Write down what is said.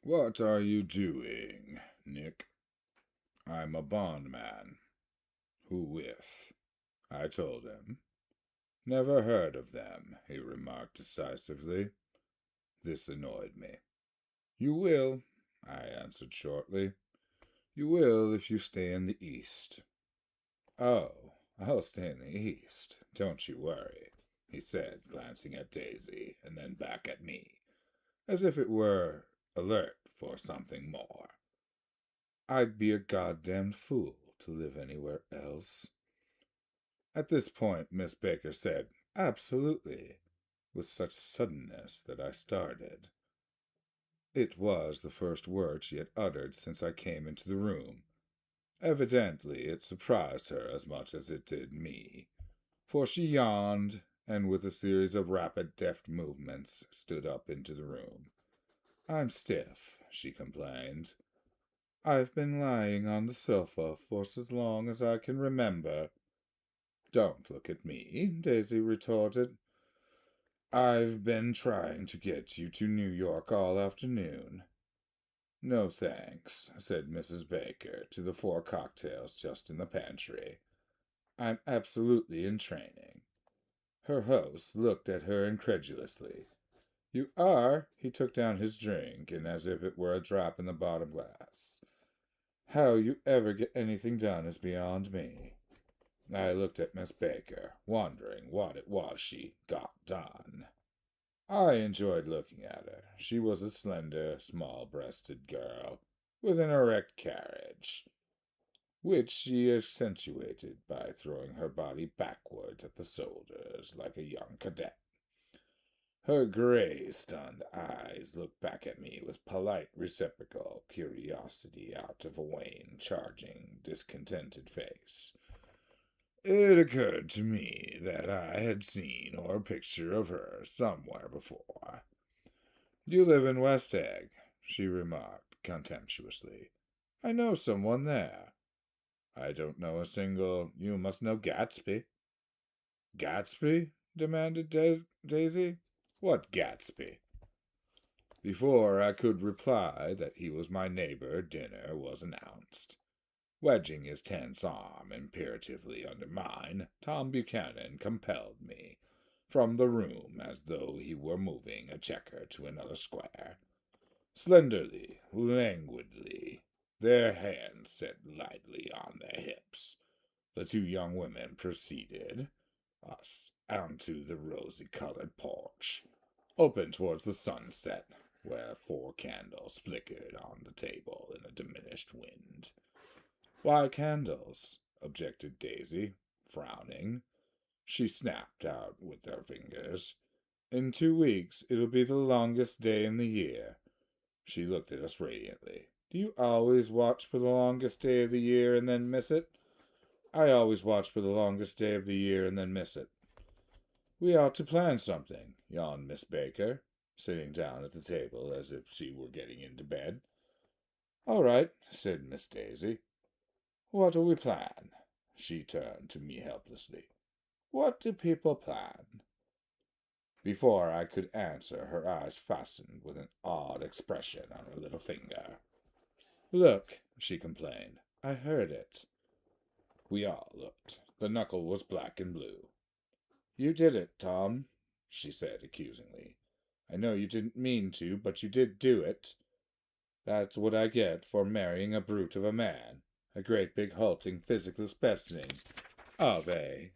What are you doing, Nick? I'm a bondman. Who with? I told him. Never heard of them, he remarked decisively. This annoyed me. You will, I answered shortly. You will if you stay in the East. Oh, I'll stay in the East, don't you worry, he said, glancing at Daisy and then back at me, as if it were alert for something more. I'd be a goddamned fool to live anywhere else. At this point, Miss Baker said, Absolutely, with such suddenness that I started. It was the first word she had uttered since I came into the room. Evidently, it surprised her as much as it did me, for she yawned, and with a series of rapid, deft movements, stood up into the room. I'm stiff, she complained. I've been lying on the sofa for as long as I can remember. Don't look at me, Daisy retorted. I've been trying to get you to New York all afternoon. No thanks, said Mrs. Baker to the 4 cocktails just in the pantry. I'm absolutely in training. Her host looked at her incredulously. You are? He took down his drink, and as if it were a drop in the bottom glass. How you ever get anything done is beyond me. I looked at Miss Baker, wondering what it was she got done. I enjoyed looking at her. She was a slender, small-breasted girl, with an erect carriage, which she accentuated by throwing her body backwards at the shoulders like a young cadet. Her gray, stunned eyes looked back at me with polite reciprocal curiosity out of a wan, charging, discontented face. It occurred to me that I had seen a picture of her somewhere before. You live in West Egg, she remarked contemptuously. I know someone there. I don't know a single. You must know Gatsby. Gatsby? Demanded Daisy. What Gatsby? Before I could reply that he was my neighbor, dinner was announced. Wedging his tense arm imperatively under mine, Tom Buchanan compelled me from the room as though he were moving a checker to another square. Slenderly, languidly, their hands set lightly on their hips, the 2 young women preceded us onto the rosy-colored porch, open towards the sunset, where 4 candles flickered on the table in a diminished wind. Why candles? Objected Daisy, frowning. She snapped out with her fingers. In 2 weeks, it'll be the longest day in the year. She looked at us radiantly. Do you always watch for the longest day of the year and then miss it? I always watch for the longest day of the year and then miss it. We ought to plan something, yawned Miss Baker, sitting down at the table as if she were getting into bed. All right, said Miss Daisy. What'll we plan? She turned to me helplessly. What do people plan? Before I could answer, her eyes fastened with an odd expression on her little finger. Look, she complained. I heard it. We all looked. The knuckle was black and blue. You did it, Tom, she said accusingly. I know you didn't mean to, but you did do it. That's what I get for marrying a brute of a man, a great big halting physical specimen of a